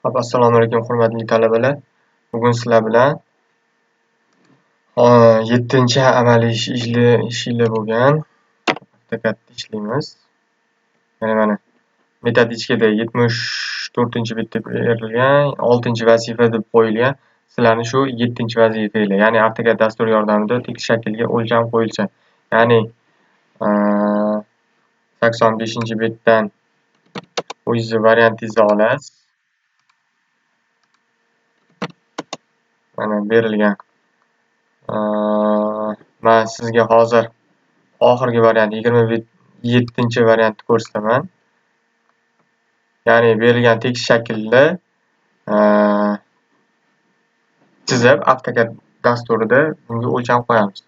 Assalomu alaykum hurmatli talabalar. Bugun sizlar bilan 7-chi amaliy ish yili bo'lgan katta ishlaymiz. Mana metodichkada 74-bet deb berilgan, 6-chi vazifa deb qo'yilgan. Sizlarning shu 7-chi vazifanglar, ya'ni AutoCAD dasturi yordamida tekis shaklga o'lcham qo'yilsa. Ya'ni 85-betdan o'zingizni variantingizni olasiz. Mana berilgan. Men sizga hozir oxirgi variant 27-chi variantni ko'rsataman. Ya'ni berilgan tekis shaklda chizib AutoCAD dasturida bunga o'lcham qo'yamiz.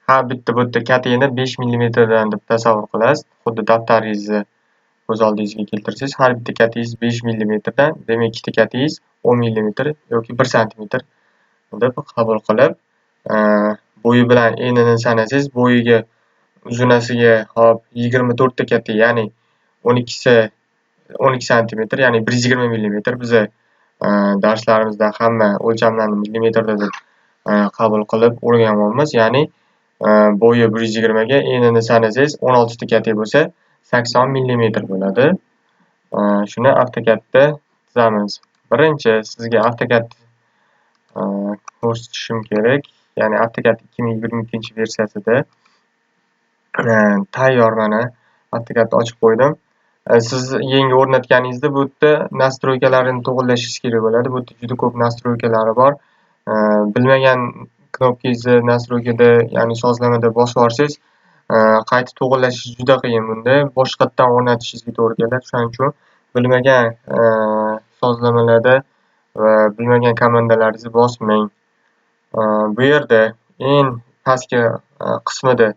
Har bitta bu yerda katini 5 mm dan deb tasavvur qilasiz. Xuddi daftaringizni ko'z oldingizga keltirsangiz, har bitta katingiz 5 mm dan, demak ikkita katingiz 10 mm yoki 1 sm deb qabul qilib, bo'yi bilan enini sanasangiz, bo'yiga uzunasiga 24 ta kati, ya'ni 12 sm, ya'ni 120 mm. Biz darslarimizda hamma o'lchamlarni millimetrda deb qabul qilib o'rganganmiz. Ya'ni bo'yi 120 ga enini sanasangiz 16 ta kati bo'lsa 80 mm bo'ladi. Shuni AutoCADda chizamiz. Birinchi sizga AutoCAD ko'rsatishim kerak. Ya'ni AutoCAD 2022-versiyasida tayyor mana AutoCADni ochib qo'ydim. Siz yangi o'rnatganingizda bu yerda nastroykalarini to'g'irlashingiz kerak bo'ladi. Bu yerda juda ko'p nastroykalari bor. Bilmagan knopkangizni nastroykada, ya'ni sozlamada bosib olsangiz, qayta to'g'irlashingiz juda qiyin bunda. Boshqatdan o'rnatishingizga to'g'ri keladi. Shuning uchun bilmagan sozlamalarda va bilmagan komandalaringizni bosmang. Bu yerda eng pastki qismida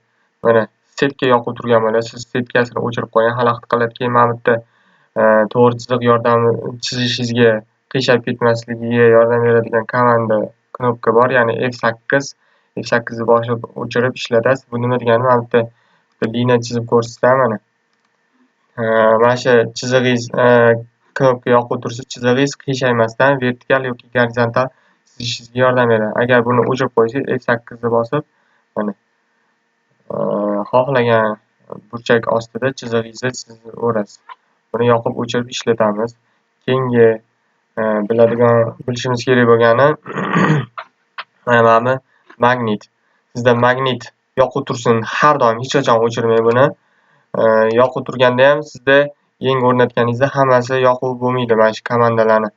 mana setka yoqib turgan bo'ladi. Siz setkasini o'chirib qo'ying, xalaqit qiladi. Keyin mana bu yerda to'g'ri chiziq yordami chizishingizga qiyshayib ketmasligiga yordam beradigan komanda knopka bor, ya'ni F8. F8 ni bosib o'chirib ishlatasiz. Bu nima degani? Mana bu yerda liniya chizib ko'rsataman mana. Mana shu chizig'ingiz knopka yoqib tursa, chizig'ingiz qiyshaymasdan vertikal yoki gorizontal chizishingizga yordam beradi. Agar buni o'chirib qo'ysangiz, F8 ni bosib mana xohlagan burchak ostida chizig'ingizni chizaverasiz. Buni yoqib o'chirib ishlatamiz. Keyingi bilishimiz kerak bo'lgani mana bu magnit. Sizda magnit yoqib tursin, har doim hech qachon o'chirmang buni. Yoqib turganda ham sizda yangi o'rnatganingizda hammasi yoqib bo'lmaydi. Mana shu komandalarni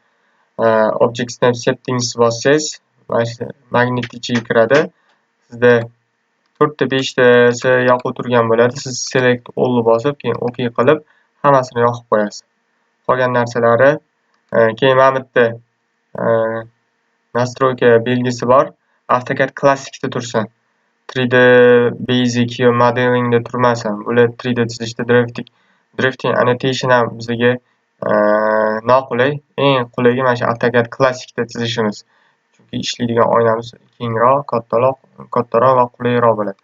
Object Snap Settings bossangiz, mana shu magnit ichiga kiradi. Sizda 4 ta 5 tasi yoqib turgan bo'ladi. Siz Select All ni bosib, keyin OK qilib hammasini yoqib qo'yasiz. Qolgan narsalari keyin mana bu yerda nastroyka belgisi bor. AutoCAD Classic'da tursin. 3D Basic yo Modeling'da turmasin. Bular 3D chizishda drifting annotation ham bizga noqulay. Eng qulayi mana shu AutoCAD Classic'da chizishimiz. Chunki ishlaydigan oynamiz kengroq, kattaroq va qulayroq bo'ladi.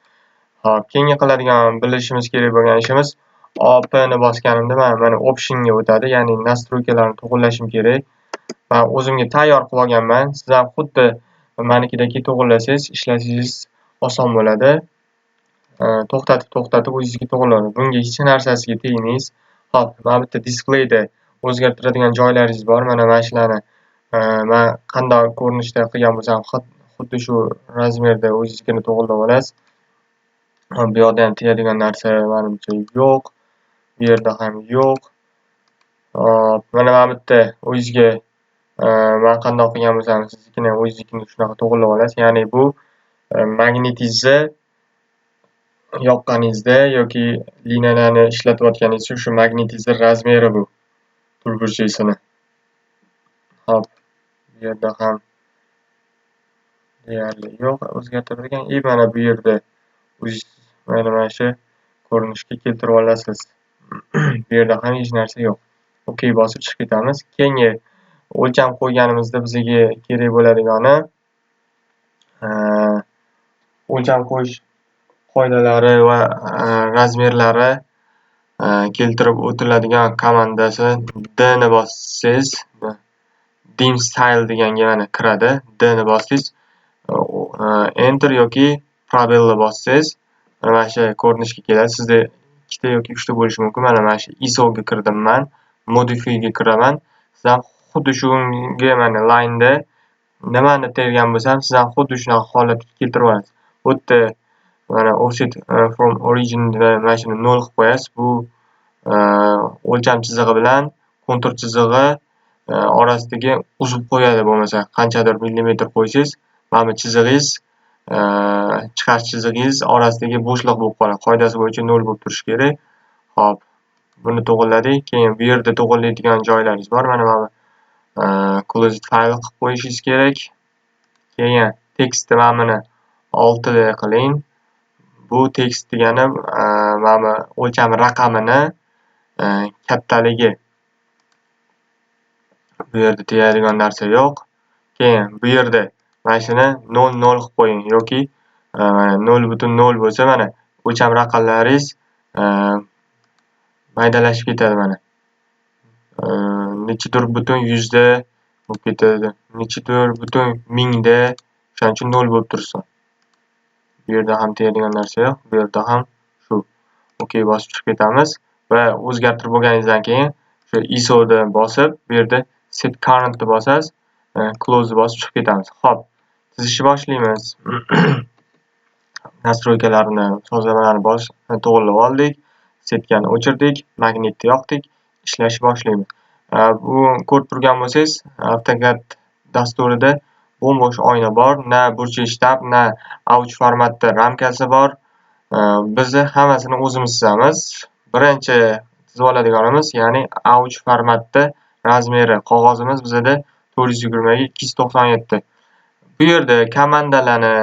Xo'p, keyingi qiladigan bilishimiz kerak bo'lgan ishimiz OP ni bosganimda mana optionga o'tadi, ya'ni nastroykalarni to'g'irlashim kerak. Men o'zimga tayyor qilib olganman. Siz ham xuddi menikidagi to'g'irlasangiz, ishlatishingiz oson bo'ladi. To'xtatib o'zingizga to'g'irladi. Bunga hech narsasiga tegmaysiz. Xo'p, mana bu yerda displayda o'zgartiradigan joylaringiz bor. Mana shularni men qanday ko'rinishda qilgan bo'lsam, xuddi shu razmerda o'zingizga to'g'irlab olasiz. Bu yerda ham tegadigan narsa menimcha yo'q. Bu yerda ham yo'q. Mana bu yerda o'zingizga men qanday qilgan bo'lsam, siznikini o'zingizga shunaqa to'g'irlab olasiz. Ya'ni bu magnetingizni yoqqaningizda yoki liniyalarni ishlatayotganingizda shu magnetingizni razmeri bu turburchaysini. Hop, bu yerda ham deyarli yo'q o'zgartiradigan. Mana bu yerda o'zingiz mana shu ko'rinishga keltirib olasiz. Bu yerda ham hech narsa yo'q. OK bosib chiqib ketamiz. Keyingi o'lcham qo'yganimizda bizga kerak bo'ladigani o'lcham qo'yish qoidalari va razmerlari keltirib o'tiladigan komandasi D ni bossangiz, dim style deganga mana kiradi. D ni bossangiz, enter yoki probelni bossangiz mana shu ko'rinishga keladi. Sizda 2 yoki 3 ta bo'lishi mumkin. Mana shu ISO ga kirdim men, modify ga kiraman. Siz ham xuddi shunga mana line da nimani tergan bo'lsam, siz ham xuddi shunaqa holatga keltirib olasiz. Bu yerda mana offset from origin va mana shuni 0 qilib qo'yasiz. Bu o'lcham chizig'i bilan kontur chizig'i orasidagi uzib qo'yadi. Bo'lmasa qanchadir millimetr qo'ysangiz, mana bu chizig'ingiz, chiqarish chizig'ingiz orasidagi bo'shliq bo'lib qoladi. Qoidasi bo'yicha 0 bo'lib turishi kerak. Xo'p, buni to'g'riladik. Keyin bu yerda to'g'rilaydigan joylaringiz bor. Mana bu close file qilib qo'yishingiz kerak. Keyin tekstni mana buni 6 da qiling. Bu tekst degani mana bu o'lcham raqamini kattaligi. Bu yerda tegadigan narsa yo'q. Keyin bu yerda mana shuni 0 0 qilib qo'ying yoki 0.0 bo'lsa mana o'lcham raqamlaringiz maydalashib ketadi mana. Nechidir butun yuzda bo'lib ketadi. Nechidir butun mingda, o'shaning uchun 0 bo'lib tursin. Bu yerda ham tegadigan narsa yo'q. Bu yerda ham shu. OK bosib chiqib ketamiz va o'zgartirib bo'lganingizdan keyin shu ISO da bosib, bu yerda set current ni bosasiz, close ni bosib chiqib ketamiz. Xo'p, chizishni boshlaymiz. Nastroykalarni, sozlamalarni to'g'rilab oldik. Setkani o'chirdik, magnitni yoqdik, ishlashni boshlaymiz. Bu ko'rib turgan bo'lsangiz, AutoCAD dasturida bo'm-bo'sh oyna bor, na burchak shtab, na ouch formatda ramkasi bor. Biz hammasini o'zimiz chizamiz. Birinchi chizib oladiganimiz, ya'ni ouch formatda razmeri qog'ozimiz bizda 420 ga 297. Bu yerda komandalarni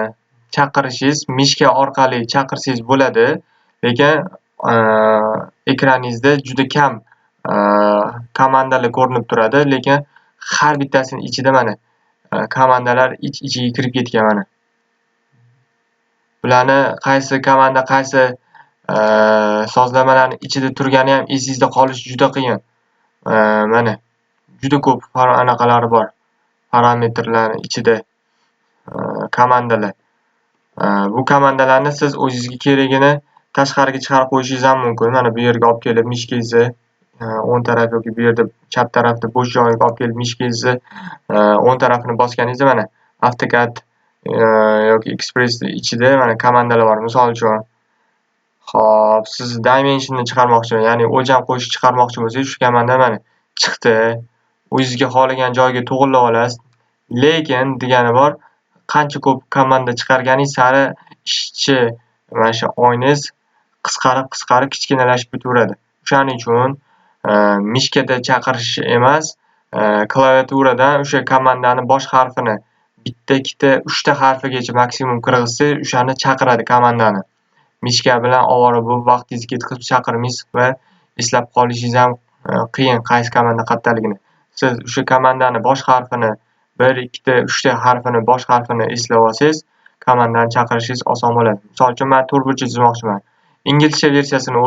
chaqirishingiz mishka orqali chaqirsangiz bo'ladi, lekin ekraningizda juda kam komandalar ko'rinib turadi, lekin har bittasining ichida mana komandalar ich-ichiga kirib ketgan mana. Bularni qaysi komanda, qaysi sozlamalarning ichida turgani ham esingizda qolishi juda qiyin. Mana juda ko'p anaqalari bor. Parametrlarning ichida komandalar. Bu komandalarni siz o'zingizga keragini tashqariga chiqarib qo'yishingiz ham mumkin. Mana bu yerga olib kelib mishkangizni o'ng taraf yoki bu yerda chap tarafda bo'sh joyga olib kelib mishkangizni o'ng tarafini bosganingizda mana AutoCAD yoki Express ichida mana komandalar bor. Misol uchun, xo'p, siz dimensionni chiqarmoqchi, ya'ni o'lcham qo'shib chiqarmoqchi bo'lsangiz, shu komanda mana chiqdi. O'zingizga xohlagan joyga to'g'rilab olasiz. Lekin degani bor, qancha ko'p komanda chiqarganingiz sari ishchi mana shu oyingiz qisqarib kichkinalashib ketaveradi. O'shaning uchun mishkada chaqirish emas, klaviaturadan o'sha komandani bosh harfini bitta, ikkita, 3 ta harfigacha maksimum kirgizsangiz, o'shani chaqiradi komandani. Mishka bilan ovora bo'lib vaqtingizni ketkazib chaqirmaysiz va eslab qolishingiz ham qiyin qaysi komanda qayerdaligini. Siz o'sha komandani bosh harfini 1, 2 ta, 3 ta harfini, bosh harfini eslab olsangiz, komandani chaqirishingiz oson bo'ladi. Misol uchun men turburcha chizmoqchiman. Inglizcha versiyasini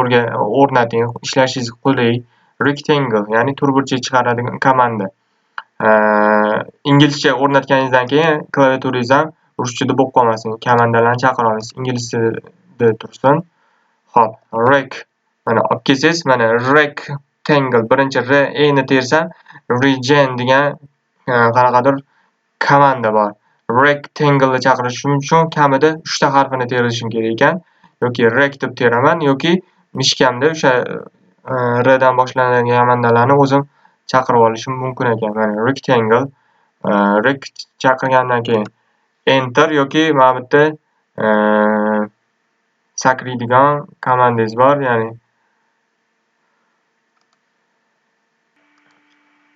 o'rnating, ishlashingiz qulay. Rectangle, ya'ni turburcha chiqaradigan komanda. Inglizcha o'rnatganingizdan keyin klaviaturangiz ham ruschada bo'lib qolmasin. Komandalarni chaqira olasiz. Inglizchada tursin. Xo'p, rec. Mana olib kelsangiz, mana rectangle, birinchi R, E ni tersam, regen degan qanaqadir komanda bor. Rectangle ni chaqirish uchun kamida 3 ta harfini terishim kerak ekan. Yoki rec deb teraman, yoki mishkamda o'sha R dan boshlanadigan komandalarni o'zim chaqirib olishim mumkin ekan. Mana rectangle, rec chaqirgandan keyin enter yoki mana bu yerda sakraydigan komandangiz bor, ya'ni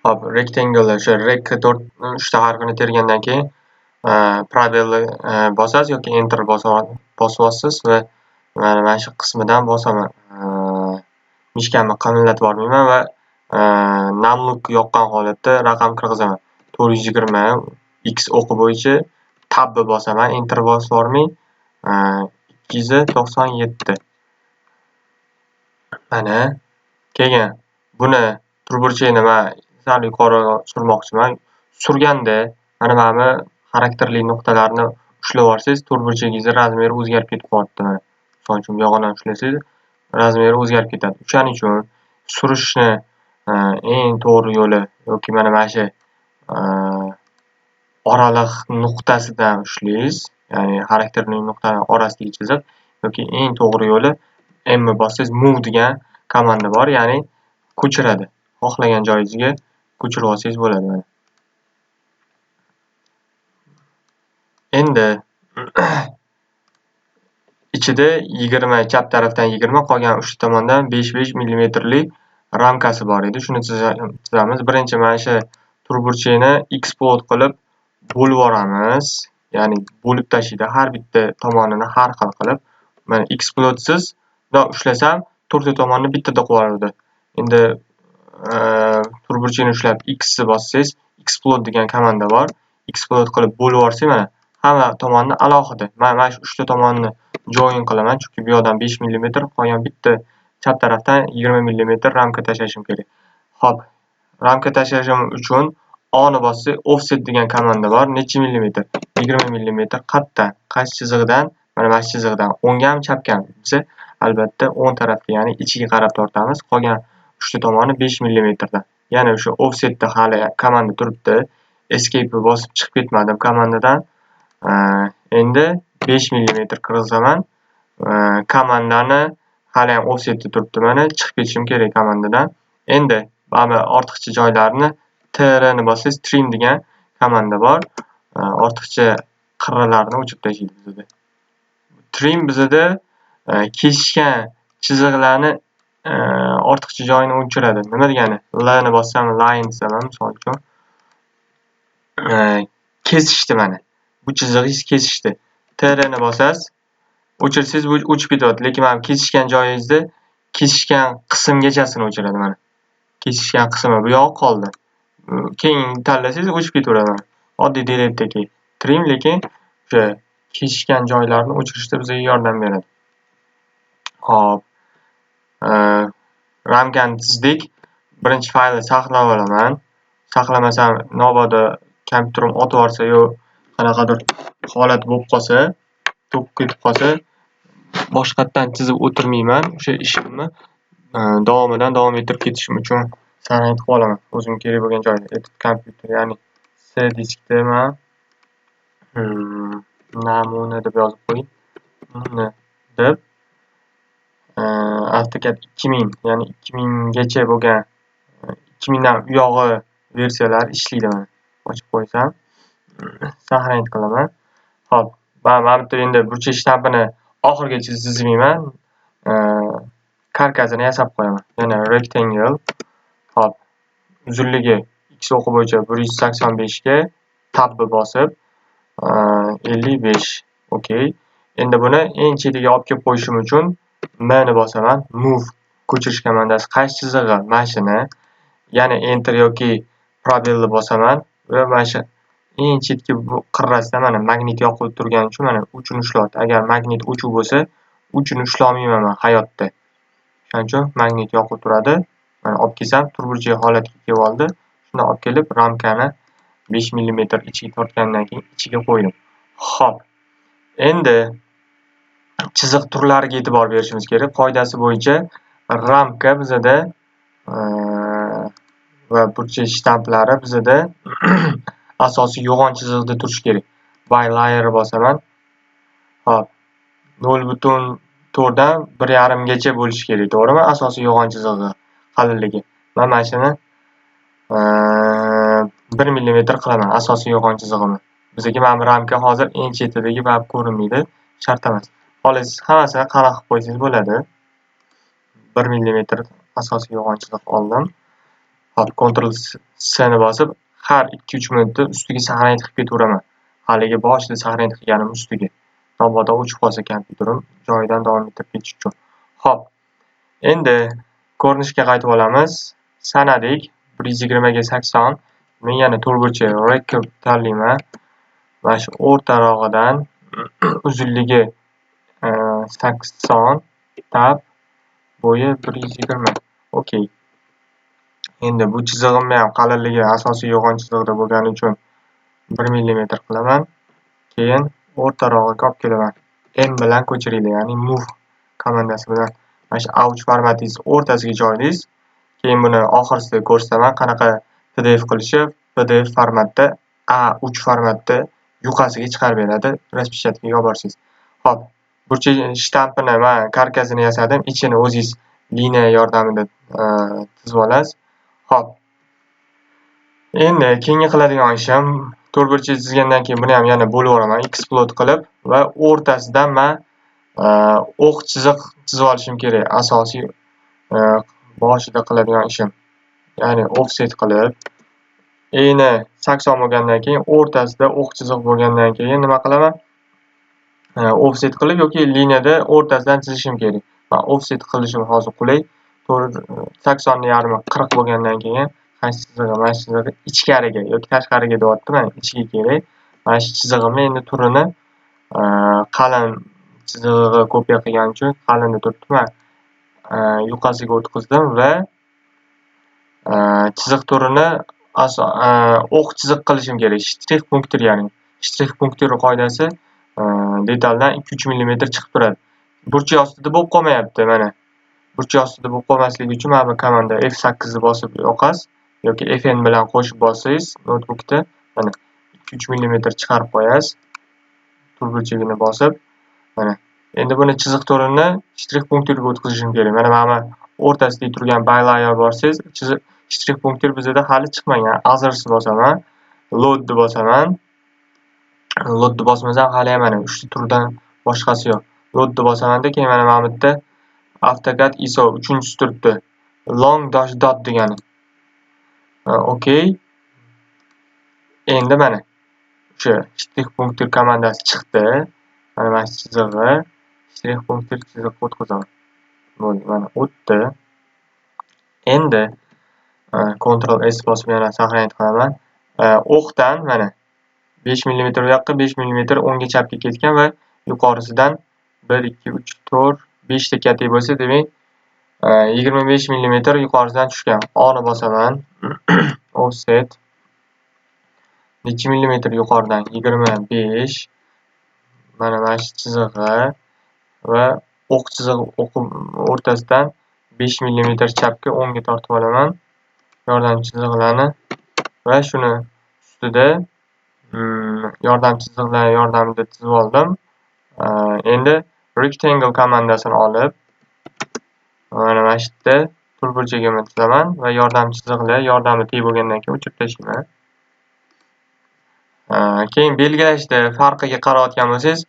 hop, rectangle o'sha rec 3 ta harfini tergandan keyin probelni bosasiz yoki enter bosasiz va mana shu qismidan bosaman. Mishkamni qimillatib olmayman va namluk yoqqan holatda raqam kirgizaman. 420 x o'qi bo'yicha tabni bosaman, enter bosib olmay 297. Mana keyin buni turburchakni men sal yuqoriga surmoqchiman. Surganda mana bu xarakterli nuqtalarni ushlab olsangiz, turburchagingizni razmeri o'zgarib ketib qolyapti mana. Misol uchun bu yog'idan ushlasangiz, razmeri o'zgarib ketadi. O'shaning uchun surishni eng to'g'ri yo'li yoki mana shu oraliq nuqtasidan ushlaysiz, ya'ni xarakterli nuqtalar orasidagi chiziq yoki eng to'g'ri yo'li M bossangiz move degan komanda bor, ya'ni ko'chiradi. Xohlagan joyingizga ko'chirib olsangiz bo'ladi mana. Endi ichida 20, chap tarafdan 20, qolgan uch tomondan 5 millimetrlik ramkasi bor edi. Shuni chizamiz. Birinchi mana shu turburchakni explode qilib bo'lib yuboramiz. Ya'ni bo'lib tashlaydi har bitta tomonini har xil qilib. Mana explodesiz bundoq ushlasam, to'rtta tomonni bittada qilib yuboradi. Endi turburchakni ushlab X ni bossangiz, explode degan komanda bor. Explode qilib bo'lib yuborsak, mana hamma tomonni alohida. Mana shu uchta tomonni join qilaman, chunki bu yoqdan 5 millimetr, qolgan bitta chap tarafdan 20 millimetr ramka tashlashim kerak. Xo'p, ramka tashlashim uchun O ni bossak, offset degan komanda bor. Necha millimetr? 20 millimetr qayerdan? Qaysi chiziqdan? Mana shu chiziqdan. O'ngami, chapgami? Biz albatta o'ng tarafga, ya'ni ichiga qarab tortamiz. Qolgan uchta tomoni 5 millimetrdan. Yana o'sha offsetda hali komanda turibdi. Escape bosib chiqib ketmadim komandadan. Endi 5 millimetr kirgizaman. Komandani hali ham offsetda turibdi. Mana chiqib ketishim kerak komandadan. Endi mana ortiqcha joylarni TR ni bossangiz, trim degan komanda bor. Ortiqcha qirralarni o'chirib tashlaydi bizda. Trim bizda kesishgan chiziqlarni ortiqcha joyini o'chiradi. Nima degani? L ni bossam, line desaman, misol uchun. Kesishdi mana. Bu chiziqingiz kesishdi. TR ni bosasiz, o'chirsangiz bu o'chib ketadi. Lekin mana kesishgan joyingizda kesishgan qismgachasini o'chiradi mana. Kesishgan qismi bu yoq qoldi. Keyin tanlasangiz o'chib ketaveradi. Oddiy deletdagi trim, lekin o'sha kesishgan joylarni o'chirishda bizga yordam beradi. Xo'p. Ramkani chizdik. Birinchi faylni saqlab olaman. Saqlamasam nobodi kompyuterim otib yuborsa yo qanaqadir holat bo'lib qolsa, to'kib ketib qolsa, boshqatdan chizib o'tirmayman. O'sha ishimni davom ettirib ketishim uchun sanaytib olaman. O'zim kerak bo'lgan joyda. Edit kompyuter, ya'ni C diskda men namuna deb yozib qo'ying. Deb AutoCAD 2000, ya'ni 2000 gacha bo'lgan 2000 dan u yog'i versiyalar ishlaydi mana. Ochib qo'ysam, saqlanib qilaman. Xo'p, mana bu endi burchak shtampini oxirigacha chizmayman. Karkasini yasab qo'yaman. Yana rectangle. Xo'p, uzunligi x o'qi bo'yicha 185 ga tab bosib 55. Okay. Endi buni eng chetiga olib kelib qo'yishim uchun M ni bosaman. Move ko'chirish komandasi. Qaysi chizig'i? Mana shuni. Yana enter yoki probelni bosaman va mana shu eng chetki qirrasida mana magnit yoqilib turgani uchun mana uchini ushlayapti. Agar magnit o'chuv bo'lsa, uchini ushlolmayman men hayotda. Shuning uchun magnit yoqib turadi. Mana olib kelsam, turburchak holatiga kelib oldi. Shuni olib kelib ramkani 5 millimetr ichiga tortgandan keyin ichiga qo'ydim. Xo'p. Endi chiziq turlariga e'tibor berishimiz kerak. Qoidasi bo'yicha ramka bizda va burchak shtamplari bizda asosiy yo'g'on chiziqda turishi kerak. By layer bosaman. Hop. 0.4 dan 1.5 gacha bo'lishi kerak, to'g'rimi? Asosiy yo'g'on chizig'i qalinligi. Mana shuni 1 millimetr qilaman asosiy yo'g'on chizig'ini. Bizga mana bu ramka hozir eng chetidagi baribir ko'rinmaydi. Shart emas. Xolos, hammasini qanaqa qilib qo'ysangiz bo'ladi. 1 millimetr asosiy yo'g'on chiziq oldim. Hop, Ctrl C ni bosib, har 2-3 minutda ustiga saqlanib ketaveraman. Haligi boshida saqlanib qilganim ustiga. Mabodo o'chib qolsa kompyuterim joyidan davom ettirib ketish uchun. Hop. Endi ko'rinishga qaytib olamiz. Sanadik 120 ga 80. Men yana turburchak record tanlayman. Mana shu o'rtarog'idan uzunligi 80 tab bo'yi 120. Okey. Endi bu chizig'imni ham qalinligi asosiy yo'g'on chizig'ida bo'lgani uchun 1 mm qilaman. Keyin o'rtarog'iga olib kelaman. M bilan ko'chiringlar, ya'ni move komandasi bilan mana shu ouch formatingiz o'rtasiga joylaysiz. Keyin buni oxirsida ko'rsataman qanaqa PDF qilishi. PDF formatda A3 formatda yuqasiga chiqarib beradi. Распечаткаga yuborasiz. Xo'p, burchi shtampini va karkasini yasadim. Ichini o'zingiz liniya yordamida tizib olasiz. Xo'p. Endi keyingi qiladigan ishim to'rtburchak chizgandan keyin buni ham yana bo'lib olaman, explode qilib va o'rtasidan men o'q chiziq chizib olishim kerak. Asosiy boshida qiladigan ishim. Ya'ni offset qilib, eni 80 bo'lgandan keyin o'rtasida o'q chiziq bo'lgandan keyin nima qilaman? Offset qilib yoki liniyada o'rtasidan chizishim kerak. Men offset qilishim hozir qulay. 80 ni yarmi 40 bo'lgandan keyin qaysi chizig'i, mana shu chizig'i ichkariga yoki tashqariga deyapti, mana ichiga kerak. Mana shu chizig'imni endi turini qalin chizig'iga kopiya qilgani uchun qalinni turtdim. Yuqasiga o'tkazdim va chiziq turini o'q chiziq qilishim kerak. Shtrix punktir, ya'ni shtrix punktir qoidasi detaldan 2-3 mm chiqib turadi. Burchi ostida bo'lib qolmayapti mana. Burchi ostida bo'lib qolmasligi uchun mana bu komanda F8 ni bosib yoqasiz yoki Fn bilan qo'shib bossangiz notebookda mana 2-3 mm chiqarib qo'yasiz. Turburchagini bosib mana. Endi buni chiziq to'rini shtrix punktirga o'tkazishim kerak. Mana mana o'rtasida turgan bylayer borsiz, chiziq shtrix punktir bizda hali chiqmagan. Others bosaman, load ni bosaman. Load ni bosmasam hali ham mana 3 ta turdan boshqasi yo'q. Load ni bosamanda keyin mana bu yerda AutoCAD ISO 3-chi turibdi. Long dash dot degani. Okey. Endi mana o'sha shtrix punktir komandasi chiqdi. Mana chizig'i shtrix punktir chiziq o'tkazaman. Bo'ldi, mana o'tdi. Endi Ctrl S bosib yana saqlanib qolaman. O'qdan mana 5 mm u yoqqa, 5 mm o'ngga chapga ketgan va yuqorisidan 1 2 3 4 5 ta katta bo'lsa, demak 25 mm yuqorisidan tushgan. O ni bosaman. Offset necha millimetr yuqoridan? 25. Mana shu chizig'i va o'q chizig'i o'rtasidan 5 mm chapga o'ngga tortib olaman. Yordam chiziqlarni va shuni ustida yordam chiziqlar yordamida chizib oldim. Endi rectangle komandasini olib mana shu yerda turburchagimni chizaman va yordam chiziqlar yordami teng bo'lgandan keyin o'chirib tashlayman. Keyin belgilashda farqiga qarayotgan bo'lsangiz,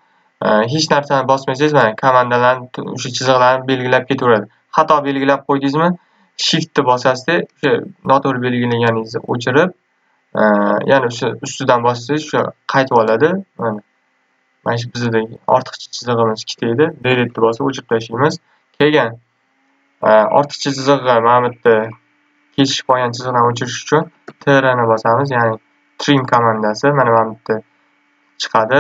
hech narsani bosmasangiz, mana komandalarni o'sha chiziqlarni belgilab ketaveradi. Xato belgilab qo'ydingizmi, shift ni bosasizda, o'sha noto'g'ri belgilaganligingizni o'chirib, ya'ni o'sha ustidan bossangiz, o'sha qaytib oladi. Mana shu bizning ortiqcha chizig'imiz ikkita edi. Delete ni bosib o'chirib tashlaymiz. Keyin ortiqcha chizig'i mana bu yerda kesishib qolgan chiziqlarni o'chirish uchun tr ni bosamiz, ya'ni trim komandasi mana bu yerda chiqadi.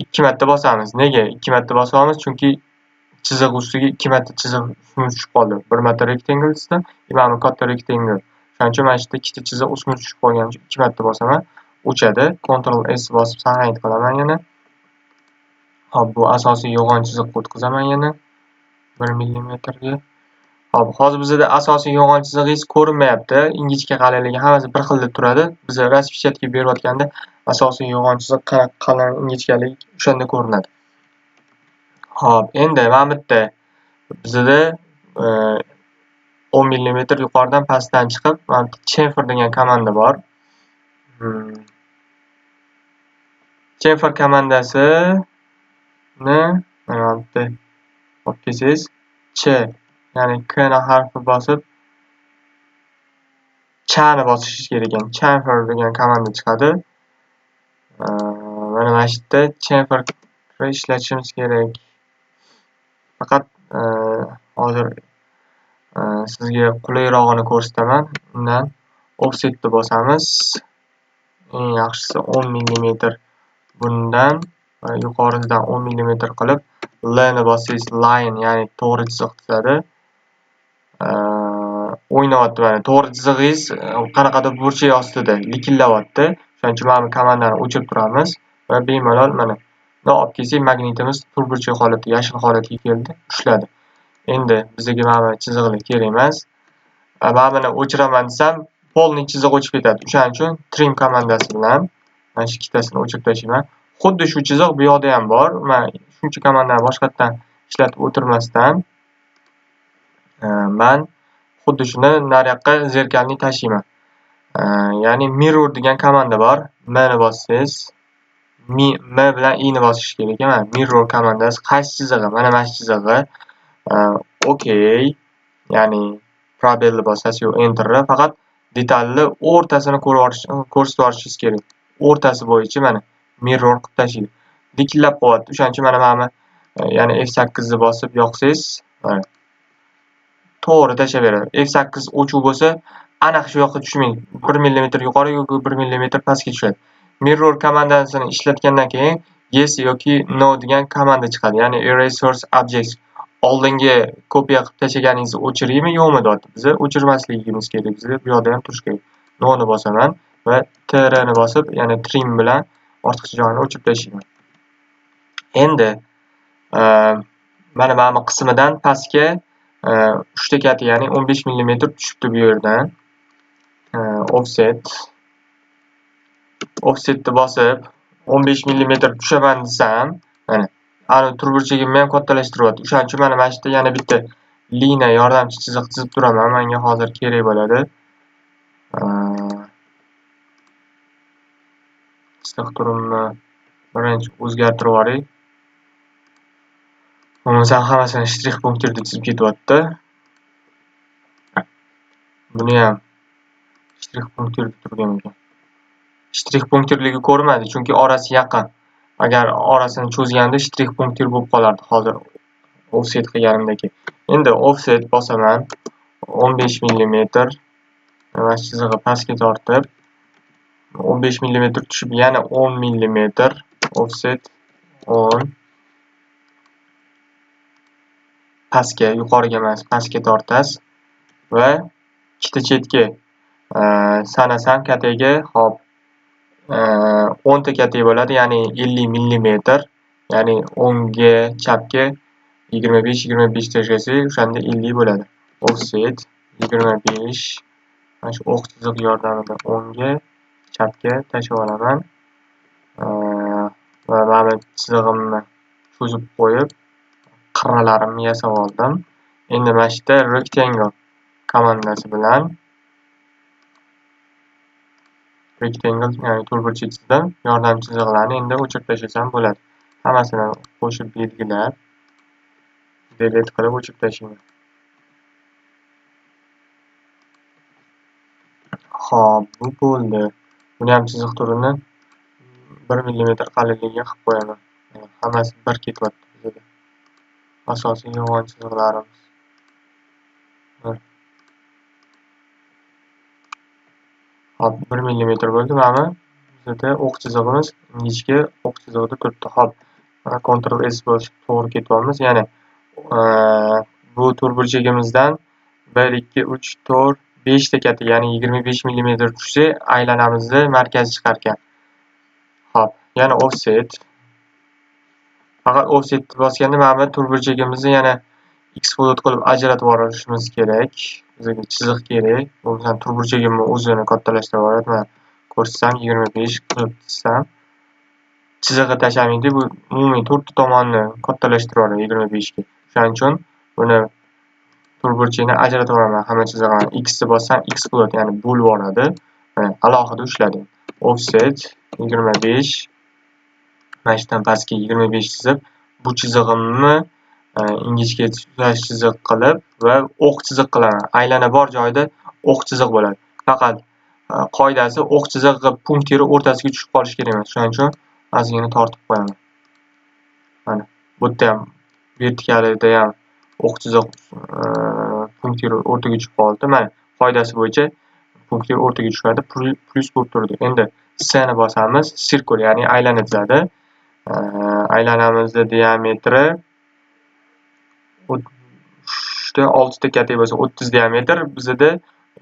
2 marta bosamiz. Nega 2 marta bosyapmiz? Chunki chiziq ustiga 2 marta chiziq ustma tushib qoldi. Bir marta rectangle chizdim, mana bu katta rectangle. Shuning uchun mana shu yerda ikkita chiziq ustma tushib qolgani uchun 2 marta bosaman. O'chadi. Ctrl S bosib saqlanib qolaman yana. Hop, bu asosiy yo'g'on chiziqqa o'tkazaman yana 1 mm ga. Hop, hozir bizda asosiy yo'g'on chizig'ingiz ko'rinmayapti. Ingichka qalinligi hammasi bir xilda turadi. Biz распечатка berayotganda asosiy yo'g'on chiziq qalin ingichkaligi o'shanda ko'rinadi. Hop, endi mana bu yerda bizda 10 mm yuqoridan pastdan chiqib, mana chamfer degan komanda bor. Chamfer komandasini mana bu yerda olib kelsangiz, ch, ya'ni k na harfi bosib ch ni bosishingiz kerak ekan. Chamfer degan komanda chiqadi. Mana shu yerda chamfer ishlatishimiz kerak. Faqat hozir sizga qulayrog'ini ko'rsataman. Undan offset ni bosamiz. Eng yaxshisi 10 mm bundan yuqorisidan 10 mm qilib L ni bossangiz line, ya'ni to'g'ri chiziq tuzadi. O'ynayapti mana. To'g'ri chizig'ingiz qanaqadir burchak ostida likillavyapti. Shuning uchun mana bu komandani o'chirib turamiz va bemalol mana bundoq olib kelsak, magnitimiz turburchak holati, yashil holatga keldi, ushladi. Endi bizga mana bu chiziqlar kerak emas. Mana buni o'chiraman desam, polniy chiziq o'chib ketadi. Shuning uchun trim komandasi bilan mana shu ikkitasini o'chirib tashlayman. Xuddi shu chiziq bu yoqda ham bor. Men shuncha komandani boshqatdan ishlatib o'tirmasdan men xuddi shuni nariyoqqa zerkalni tashlayman. Ya'ni mirror degan komanda bor. M ni bossangiz, M bilan I ni bosish kerak. Mana mirror komandasi qaysi chizig'i? Mana mana shu chizig'i. Okay. Ya'ni probelni bosasiz yo enterni, faqat detalni o'rtasini ko'rsatib olishingiz kerak. O'rtasi bo'yicha mana mirror qilib tashlaydi. Likillab qo'yadi. O'shaning uchun mana ya'ni F8 ni bosib yoqsangiz, mana to'g'ri tashlayveradi. F8 o'chuv bo'lsa, aniq shu yoqqa tushmaydi. 1 mm yuqori yoki 1 mm pastga tushadi. Mirror komandasini ishlatgandan keyin yes yoki no degan komanda chiqadi. Ya'ni erase source objects. Oldingi kopiya qilib tashlaganingizni o'chiraymi yo'qmi deyapti. Biz o'chirmasligimiz kerak. Bizga bu yoqda ham turish kerak. No ni bosaman va tr ni bosib, ya'ni trim bilan ortiqcha joyini o'chirib tashlayman. Endi mana bu qismidan pastga 3 ta kati, ya'ni 15 mm tushibdi bu yerdan. Offsetni bosib 15 mm tushaman desam, mana ana turburchagimni ham kattalashtiryapti. O'shaning uchun mana shu yerda yana bitta liniya yordamchi chiziq chizib turaman. Menga hozir kerak bo'ladi. Chiziq turimni birinchi o'zgartirib yuboray. Bo'lmasa hammasini shtrix punktirda chizib ketyapti. Buni ham shtrix punktirda turgan ekan. Shtrix punktirligi ko'rmadi, chunki orasi yaqin. Agar orasini cho'zganda shtrix punktir bo'lib qolardi. Hozir offset qilganimdagi. Endi offset bosaman 15 mm. Mana shu chizig'i pastga tortib 15 mm tushib yana 10 mm offset 10 pastga, yuqoriga emas, pastga tortasiz va ikkita chetga sanasam kataga, hop 10 ta kataga bo'ladi, ya'ni 50 mm, ya'ni o'ngga, chapga 25 tashlasak, o'shanda 50 bo'ladi. Offset 25, mana shu o'q chiziq yordamida o'ngga, chapga tashlab olaman. Va mana chizig'imni cho'zib qo'yib, qirralarimni yasab oldim. Endi mana shu yerda rectangle komandasi bilan rectangle, ya'ni turburchak chizdim. Yordam chiziqlarni endi o'chirib tashlasam bo'ladi. Hammasini qo'shib belgilab, delete qilib o'chirib tashlayman. Xo'p, bu bo'ldi. Buni ham chiziq turini 1 mm qalinligiga qilib qo'yaman. Hammasi bir ketyapti bizda. Asosiy yolg'on chiziqlarimiz. Hop, 1 mm bo'ldi. Mana bizda o'q chizig'imiz ingichka o'q chizig'ida turibdi. Hop, Ctrl S bosib to'g'ri ketyapmiz. Ya'ni bu turburchagimizdan 1 2 3 4 5 ta kati, ya'ni 25 mm tushsa, aylanamizni markazi chiqar ekan. Hop, yana offset. Faqat offset bosganda mana bu turburchagimizni yana explode qilib ajratib olishimiz kerak. Bizga chiziq kerak. Bo'lmasa turburchagimni o'zini kattalashtirib yuboradi. Mana ko'rsam 25 qilib chizsam, chizig'i tashlamaydi. Bu umumiy to'rtta tomonni kattalashtirib yuboradi 25 ga. Shuning uchun buni turburchakni ajratib yuboraman hamma chizig'ini. X ni bossam explode, ya'ni bo'lib yuboradi. Mana alohida ushladi. Offset 25, mana shundan pastga 25 chizib, bu chizig'imni ingichka chiziq qilib va o'q chiziq qilaman. Aylana bor joyda o'q chiziq bo'ladi. Faqat qoidasi o'q chizig'i punktiri o'rtasiga tushib qolishi kerak emas. Shuning uchun ozgina tortib qo'yaman. Mana bu yerda ham vertikalida ham o'q chiziq punktiri o'rtaga tushib qoldi. Mana qoidasi bo'yicha punktir o'rtaga tushadi, plus bo'lib turdi. Endi C ni bosamiz, sirkul, ya'ni aylana chizadi. Aylanamizning diametri 3 ta 6 ta katta bo'lsa 30 diametr, bizda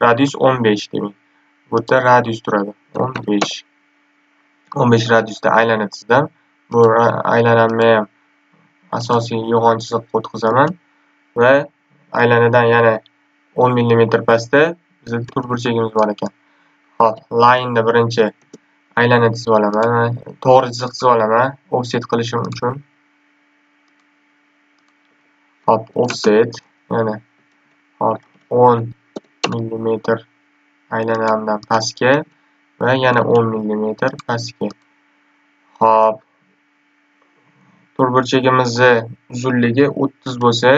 radius 15 demak. Bu yerda radius turadi. 15 radiusda aylana chizdim. Bu aylanamni ham asosiy yo'g'on chiziqqa o'tkazaman va aylanadan yana 10 mm pastda bizda to'rtburchagimiz bor ekan. Hop, line da birinchi aylana chizib olaman. To'g'ri chiziq chizib olaman offset qilishim uchun. Hop, offset yana hop 10 mm aylanamdan pastga va yana 10 mm pastga. Hop, to'rtburchagimizni uzunligi 30 bo'lsa,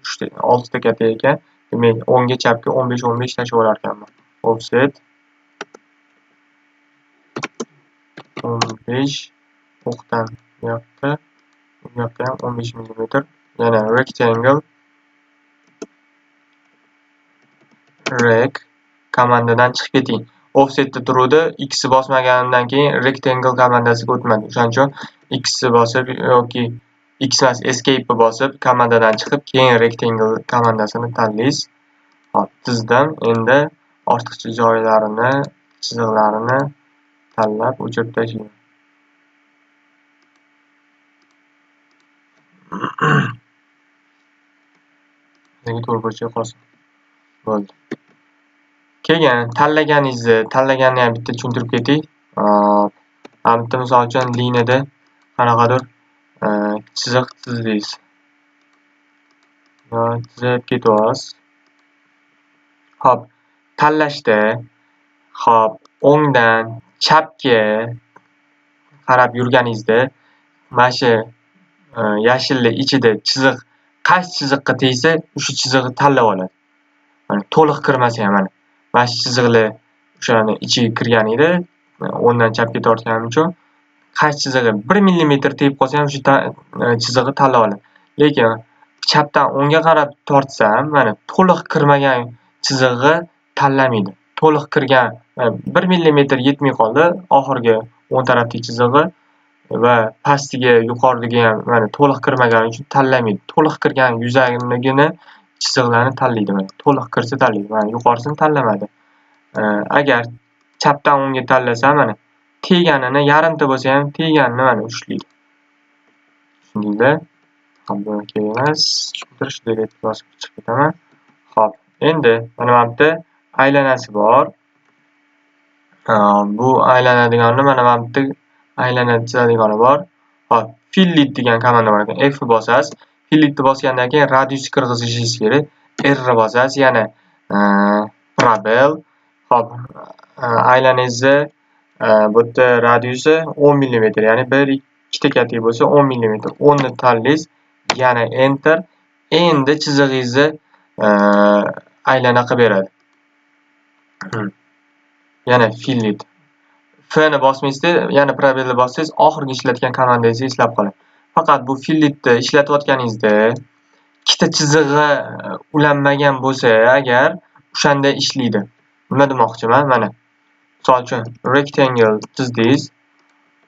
6 ta katta ekan. Demak, 10 ga chapga 15 tashlab olar ekanman. Offset 15 o'qdan bu yoqqa ham 15 mm. Yana rectangle rec komandadan chiqib keting. Offsetda turuvdi, X bosmaganimdan keyin rectangle komandasiga o'tmadi. O'shaning uchun X bosib yoki X emas escape bosib komandadan chiqib, keyin rectangle komandasini tanlaysiz. Hop, chizdim. Endi ortiqcha joylarini, chiziqlarini tanlab o'chirib tashlayman. Nega to'rtburchak qolsin. Bo'ldi. Keyin tanlaganni ham bitta tushuntirib ketdik. Mana bitta misol uchun liniyada qanaqadir chiziq chizdingiz. Chizib ketyapsiz. Hop, tanlashda hop, o'ngdan chapga qarab yurganingizda mana shu yashillik ichida chiziq qaysi chiziqqa tegsa, o'sha chiziqni tanlab oladi. Mana to'liq kirmasa ham mana shu chiziqlar o'shani ichiga kirgan edi. O'ngdan chapga tortganim uchun qaysi chizig'i 1 mm tegib qolsa ham shu chizig'i tanlab oladi. Lekin chapdan o'ngga qarab tortsam, mana to'liq kirmagan chizig'i tanlamaydi. To'liq kirgan 1 mm yetmay qoldi oxirgi o'ng tarafdagi chizig'i va pastiga, yuqoridagi ham mana to'liq kirmagani uchun tanlamaydi. To'liq kirgan yuzagini chiziqlarni tanlaydi. Mana to'liq kirsa tanlaydi. Mana yuqorisini tanlamadi. Agar chapdan o'ngga tanlasam, mana teganini yarimta bo'lsa ham teganini mana ushlaydi. Tushundingizlar? Hop, buni kerak emas. Tushuntirish delete bosib chiqib ketaman. Hop, endi mana bu yerda aylanasi bor. Bu aylanadiganni mana bu yerda aylana chizadigani bor. Hop, fillet degan komanda bor ekan. F bosasiz. Filletni bosgandan keyin radius kirgizishingiz kerak. R bosasiz, yana probel. Hop, aylanangizni bu yerda radiusi 10 mm, ya'ni 1 2 ta katta bo'lsa 10 mm. 10 ni tanlaysiz, yana enter. Endi chizig'ingizni aylana qilib beradi. Yana fillet. F ni bosmaysizda, yana probelni bossangiz, oxirgi ishlatgan komandangizni eslab qoling. Faqat bu filletni ishlatayotganingizda ikkita chizig'i ulanmagan bo'lsa, agar o'shanda ishlaydi. Nima demoqchiman? Mana misol uchun rectangle chizdingiz,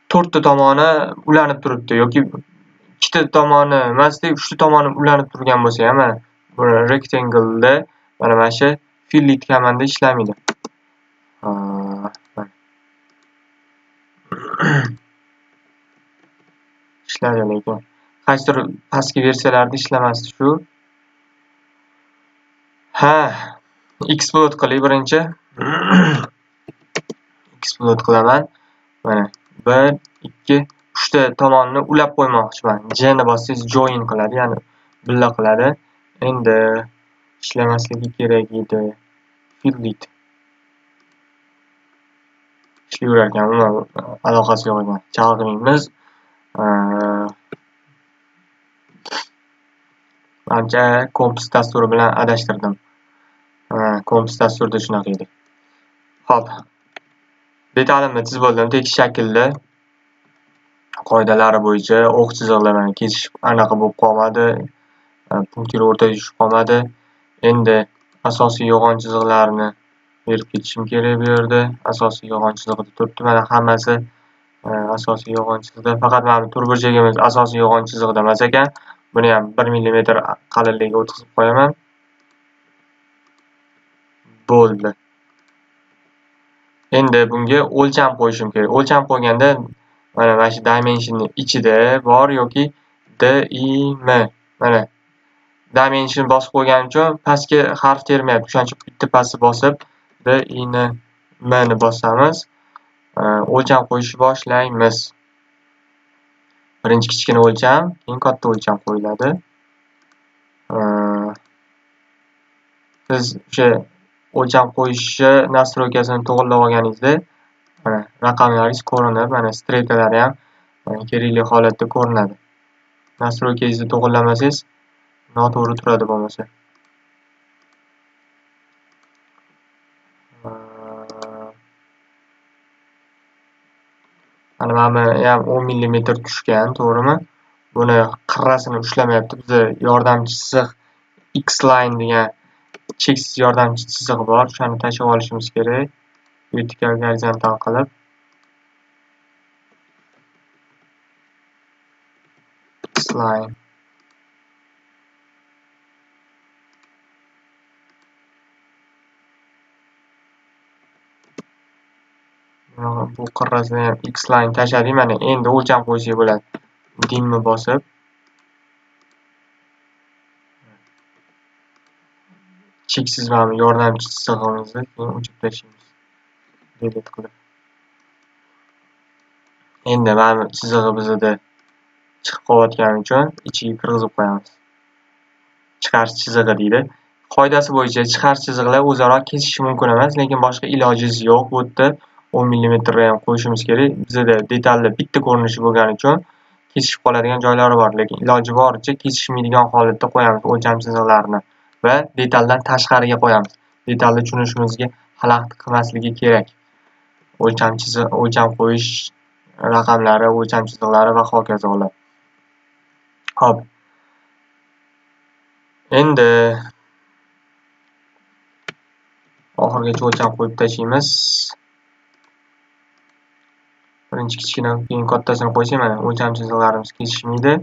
4 ta tomoni ulanib turibdi yoki 2 ta tomoni emasda 3 ta tomoni ulanib turgan bo'lsa ham, mana bu rectangle da mana shu fillet komanda ishlamaydi. Ishladi, lekin qaysidir pastki versiyalarda ishlamasdi shu. Explode qilay birinchi. Explode qilaman. Mana 1 2 3 ta tomonni ulab qo'ymoqchiman. J ni bossangiz join qiladi, ya'ni billa qiladi. Endi ishlamasligi kerak edi. Fillet ishlayverar ekan, uni aloqasi yo'q ekan. Chalg'iymiz. Ancha komps dasturi bilan adashtirdim. Komps dasturida shunaqa edi. Hop. Detalimni chizib oldim, tekis shaklda. Qoidalari bo'yicha o'q chiziqlarni kesishib anaqa bo'lib qolmadi. Punktir o'rtaga tushib qolmadi. Endi asosiy yo'g'on chiziqlarni berib ketishim kerak bu yerda. Asosiy yo'g'on chizig'ida turibdi. Mana hammasi asosiy yo'g'on chiziqda. Faqat mana to'rtburchagimiz asosiy yo'g'on chizig'ida emas ekan. Buni ham 1 mm qalinligiga o'tkazib qo'yaman. Bo'ldi. Endi bunga o'lcham qo'yishim kerak. O'lcham qo'yganda mana shu dimensionning ichida bor yoki dim. Mana dimension bosib qo'yganim uchun pastga harf termayapti. O'shaning uchun bitta pastni bosib mni bosamiz. O'lcham qo'yishni boshlaymiz. Birinchi kichkina o'lcham, keyin katta o'lcham qo'yiladi. Siz o'sha o'lcham qo'yishi nastroykasini to'g'irlab olganingizda mana raqamlaringiz ko'rinib, mana strelkalari ham kerakli holatda ko'rinadi. Nastroykangizni to'g'irlamasangiz noto'g'ri turadi bo'lmasa. Mana mana ham 10 mm tushgan, to'g'rimi? Buni qirrasini ushlamayapti. Bizda yordamchi chiziq X-line degan cheksiz yordamchi chizig'i bor. O'shani tashlab olishimiz kerak. Vertikal gorizontal qilib. X-line. Bu qirrasini ham X-line tashladik. Mana endi o'lcham qo'ysak bo'ladi. Dimni bosib cheksiz mana yordamchi chizig'imizni keyin o'chirib tashlaymiz. Delete qilib. Endi mana chizig'i bizda chiqib qolayotgani uchun ichiga kirgizib qo'yamiz. Chiqarish chizig'i deydi. Qoidasi bo'yicha chiqarish chiziqlar o'zaro kesishishi mumkin emas, lekin boshqa ilojimiz yo'q. Bu yerda 10 mm ham qo'yishimiz kerak. Bizda detalli bitta ko'rinishi bo'lgani uchun kesishib qoladigan joylari bor, lekin iloji boricha kesishmaydigan holatda qo'yamiz o'lcham chiziqlarini va detaldan tashqariga qo'yamiz. Detalni tushunishimizga xalaqit qilmasligi kerak. O'lcham qo'yish raqamlari, o'lcham chiziqlari va hokazolar. Xo'p. Endi oxirgacha o'lcham qo'yib tashlaymiz. Birinchi kichkina, keyin kattasini qo'ysak, mana o'lcham chiziqlarimiz kesishmaydi.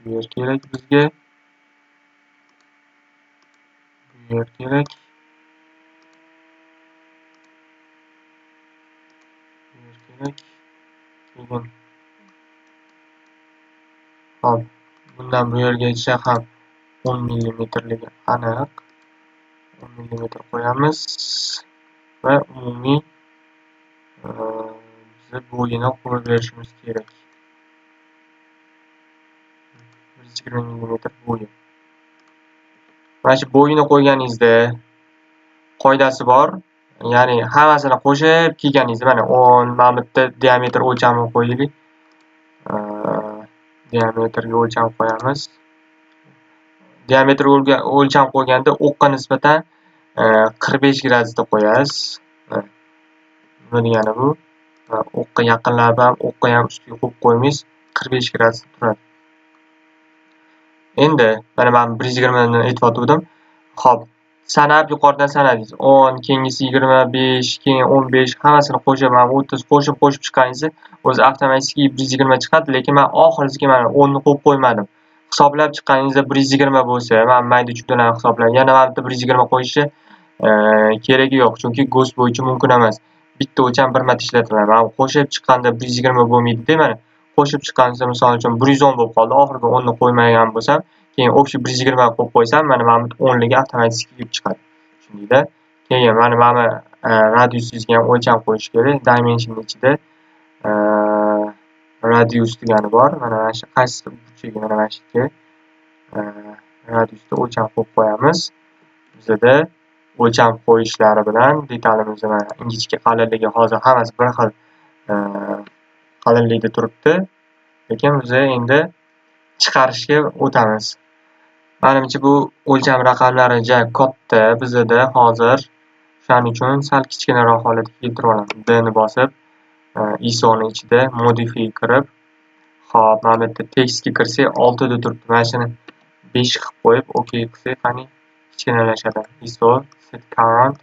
Bu yer kerak bizga. Bu yer kerak. Bu yer kerak. Keyin hop, bundan bu yergacha ham 10 mm aniq 10 mm qo'yamiz va umumiy biza bo'yini qo'yib berishimiz kerak. 120 mm bo'yi. Mana shu bo'yini qo'yganingizda qoidasi bor. Ya'ni hammasini qo'shib kelganingizda mana 10 mana bitta diametr o'lchamini qo'yaylik. Diametrga o'lcham qo'yamiz. Diametr o'lcham qo'yganda o'qqa nisbatan 45 gradusda qo'yasiz. Nima degani bu? O'qqa yaqinlab ham, o'qqa ham ustiga qo'yib qo'ymaysiz, 45 gradusda turadi. Endi mana men 120 ni aytib. Xo'p, sanab yuqoridan sanadingiz. 10, keyingisi 25, keyin 15 hammasini qo'shib, mana 30 qo'shib chiqqaningizda o'zi avtomatik 120 chiqadi, lekin men oxirisiga mana 10 ni qo'yib qo'ymadim. Hisoblab chiqqaningizda 120 bo'lsa, men mayda chutdan hisoblab, yana mana bitta 120 qo'yishni keragi yo'q, chunki ghost bo'yicha mumkin emas. Bitta o'lcham bir marta ishlatiladi. Men qo'shib chiqqanda 120 bo'lmaydi-da, mana. Qo'shib chiqqaningizda misol uchun 110 bo'lib qoldi, oxirgi 10 ni qo'ymagan bo'lsam, keyin o'sha 120 qo'yib qo'ysam, mana bu 10 ligi avtomatik kelib chiqadi. Tushundingizda? Keyin mana radiusingizga ham o'lcham qo'yish kerak. Dimension ichida radius degani bor. Mana shu qaysi burchaga, mana shu yerga radiusda o'lcham qo'yib qo'yamiz. Bizda o'lcham qo'yishlari bilan detalimizni mana ingichka qalinligi hozir hammasi bir xil qalinlikda turibdi. Lekin biz endi chiqarishga o'tamiz. Menimcha bu o'lcham raqamlari juda katta bizda hozir. Shuning uchun sal kichkinaroq holatga keltirib olamiz. D ni bosib, ISO ni ichida modify qilib, hop, mana bu yerda tekstga kirsak 6 da turibdi. Mana shuni 5 qilib qo'yib, OK qilsak, qani kichkinalashadi. ISO set current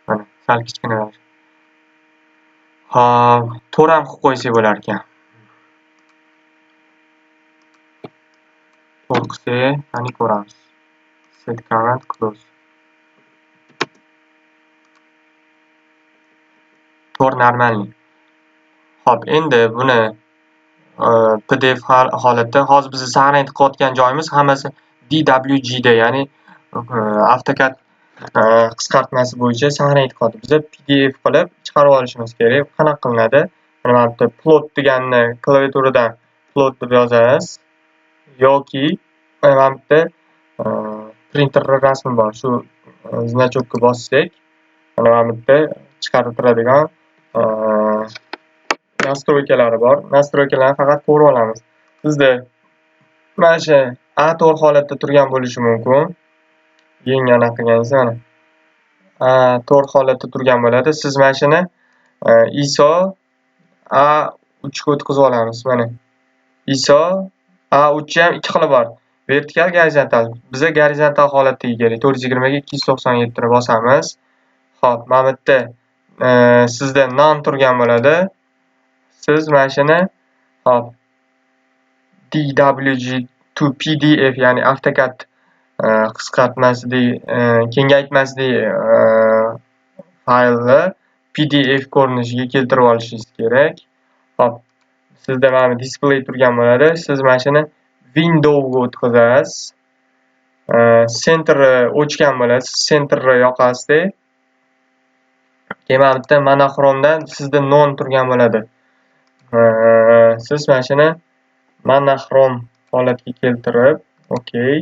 mana sal kichkinalashadi. Hop, to'ram qilib qo'ysak bo'lar ekan. To'qqiz qani ko'ramiz. set current close. Tor normalniy. Xo'p, endi buni PDF holatda hozir biz saqlanib qilayotgan joyimiz hammasi DWG da, ya'ni AutoCAD qisqartmasi bo'yicha saqlanib qilyapti. Biz PDF qilib chiqarib olishimiz kerak. Qanaqa qilinadi? Mana bu yerda plot deganni klaviaturadan plot deb yozasiz yoki mana bu yerda printer rasmi bor. Shu значокka bossak, mana bu yerda chiqarib turadigan nastroykalari bor. Nastroykalarni faqat ko'rib olamiz. Sizda mana shu A4 holatda turgan bo'lishi mumkin. Yangi anaqa qilgansiz mana. A4 holatda turgan bo'ladi. Siz mana shuni ISO A3 ga o'tkazib olamiz mana. ISO A3 ham ikki xili bor. Vertikal, gorizontal. Bizga gorizontal holatdagi kerak. 420 ga 297 ni bosamiz. Xo'p, mana bu yerda sizda none turgan bo'ladi. Siz mana shuni hop DWG to PDF, ya'ni AutoCAD qisqartmasidagi kengaytmasidagi faylni PDF ko'rinishiga keltirib olishingiz kerak. Hop, sizda mana bu display turgan bo'ladi. Siz mana shuni window ga o'tkazasiz. Center o'chgan bo'ladi. Centerni yoqasiz. Keyin mana bu yerda monochromdan sizda none turgan bo'ladi. Siz mana shuni monochrom holatga keltirib, okey.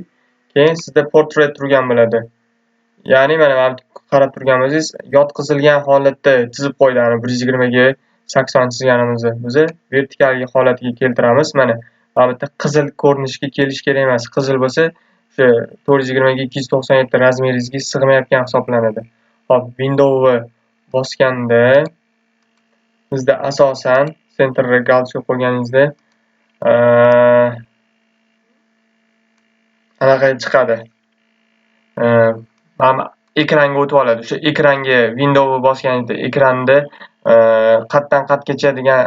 Keyin sizda portrait turgan bo'ladi. Ya'ni mana bu qarab turgan bo'lsangiz, yotqizilgan holatda chizib qo'yiladi. 120 ga 80 chizganimizni biz vertikal holatga keltiramiz. Mana bu yerda qizil ko'rinishga kelish kerak emas. Qizil bo'lsa, o'sha 420 ga 297 razmeringizga sig'mayotgan hisoblanadi. Hop, windowni bosganda bizda asosan centerga galchka qo'yganingizda anaqa chiqadi. Mana ekranga o'tib oladi. O'sha ekranga windowni bosganingizda ekranda qatdan qatgacha degan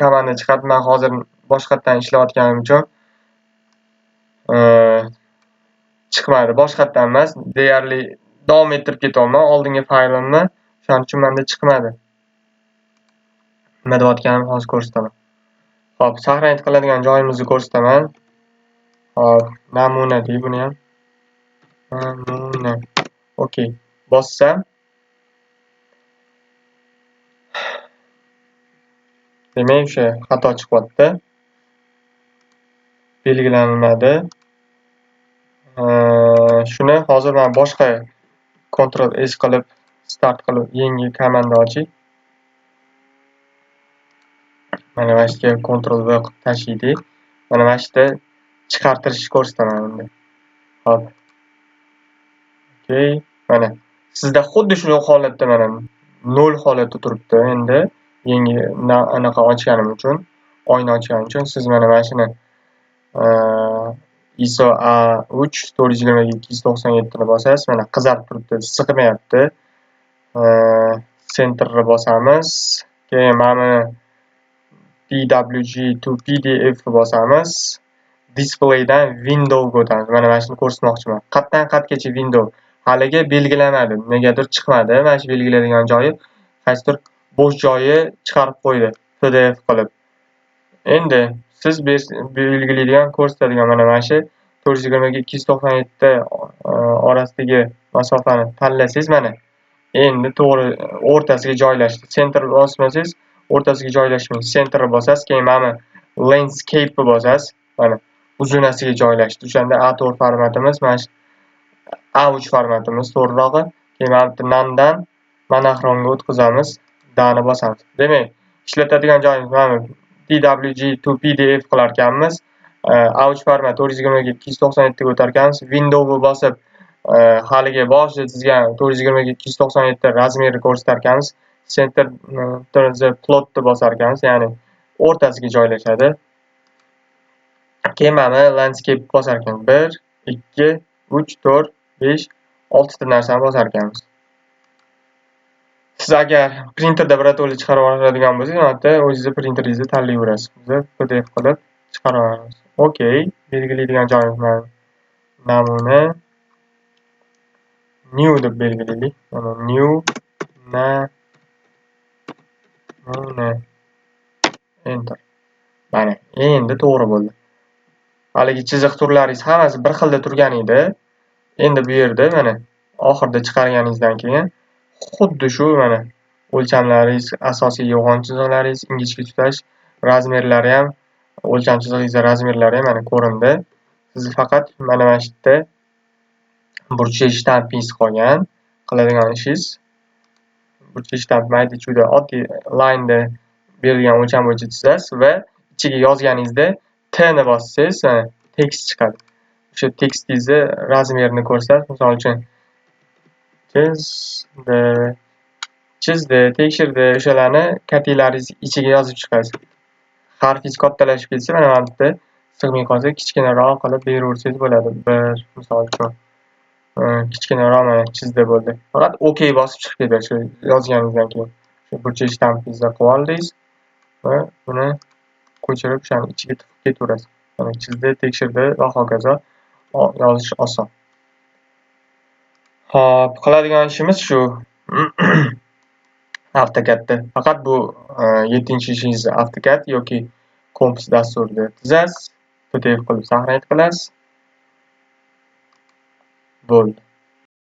komanda chiqadi. Men hozir boshqatdan ishlayotganim uchun chiqmadi. Boshqatdan emas, deyarli davom ettirib ketyapman oldingi faylimni. Shuning uchun menda chiqmadi. Nima deyotganimni hozir ko'rsataman. Xo'p, saqlanib qiladigan joyimizni ko'rsataman. Hop, namuna deydi buni ham. Namuna. Okey. Bossam. Demak, o'sha xato chiqyapti. Belgilanmadi. Shuni hozir men boshqa Ctrl S qilib start qilib yangi komanda oching. Mana bu yerga Ctrl V qilib tashlaydi. Mana bu yerda chiqartirishni ko'rsataman endi. Hop. Okey. Mana sizda xuddi shu holatda mana 0 holatda turibdi. Endi yangi anaqa ochganim uchun, oyna ochganim uchun siz mana shuni ISO A3 420 ga 297 ni bosasiz. Mana qizarib turibdi, sig'mayapti. Centerni bosamiz. Keyin mana DWG to PDF ni bosamiz. Displaydan window ga o'tamiz. Mana shuni ko'rsatmoqchiman. Qatdan qatgacha window. Haliga belgilanadi. Negadir chiqmadi. Mana shu belgilanadigan joyi qaysidir bo'sh joyi chiqarib qo'ydi PDF qilib. Endi siz belgilaydigan ko'rsatadigan mana shu 420 ga 297 orasidagi masofani tanlasangiz mana endi to'g'ri o'rtasiga joylashdi. Center bosmasangiz o'rtasiga joylashmaydi. Centerni bosasiz, keyin mana landscape ni bosasiz. Mana uzunasiga joylashdi. O'shanda A4 formatimiz, mana A3 formatimiz to'g'rirog'i. Keyin mana nandan monochromga o'tkazamiz. Dani bosamiz. Demak, ishlatadigan joyimiz mana DWG to PDF qilar ekanmiz. A3 format 420 ga 297 ga o'tar ekanmiz. Windowni bosib haliga boshida chizgan 420 ga 297 razmerni ko'rsatar ekanmiz. Center plotni bosar ekanmiz, ya'ni o'rtasiga joylashadi. Keyin mana landscape bosar ekanmiz. 1 2 3 4 5 6 ta narsani bosar ekanmiz. Siz agar printerda birato'la chiqarib oladigan bo'lsangiz, mana o'zingiz printeringizni tanlayverasiz. Biz PDF qilib chiqarib olamiz. Okey, belgilaydigan joyimiz mana namuna. new deb belgilaylik. Mana new enter. Mana endi to'g'ri bo'ldi. Haligi chiziq turlaringiz hammasi bir xilda turgan edi. Endi bu yerda mana oxirida chiqarganingizdan keyin xuddi shu mana o'lchamlaringiz, asosiy yo'g'on chiziqlaringiz, ingichka tutash razmerlari ham, o'lcham chizig'ingizning razmerlari ham mana ko'rindi. Siz faqat mana shu yerda burchak shtampingiz qolgan. Qiladigan ishingiz burchak shtamp mayda chuyda oddiy laynda berilgan o'lcham bo'yicha chizasiz va ichiga yozganingizda T ni bossangiz, tekst chiqadi. O'sha tekstingizni razmerini ko'rsatib, misol uchun chizdi, tekshirdi, o'shalarni kattalaringiz ichiga yozib chiqasiz. Harfingiz kattalashib ketsa, mana bu yerda sig'may qolsa, kichkinaroq qilib beraversangiz bo'ladi. Bir misol uchun kichkinaroq mana chizdi bo'ldi. Faqat OK bosib chiqib ketadi shu yozganingizdan keyin. Shu burchak shtampingizni qilib oldingiz va buni ko'chirib o'shani ichiga tiqib ketaverasiz. Mana chizdi, tekshirdi va hokazo. Yozish oson. Xo'p, qiladigan ishimiz shu. AutoCADda. Faqat bu 7-chi ishingiz AutoCAD yoki Comps dasturida tuzasiz, PDF qilib saqlanib qilasiz. Bo'ldi.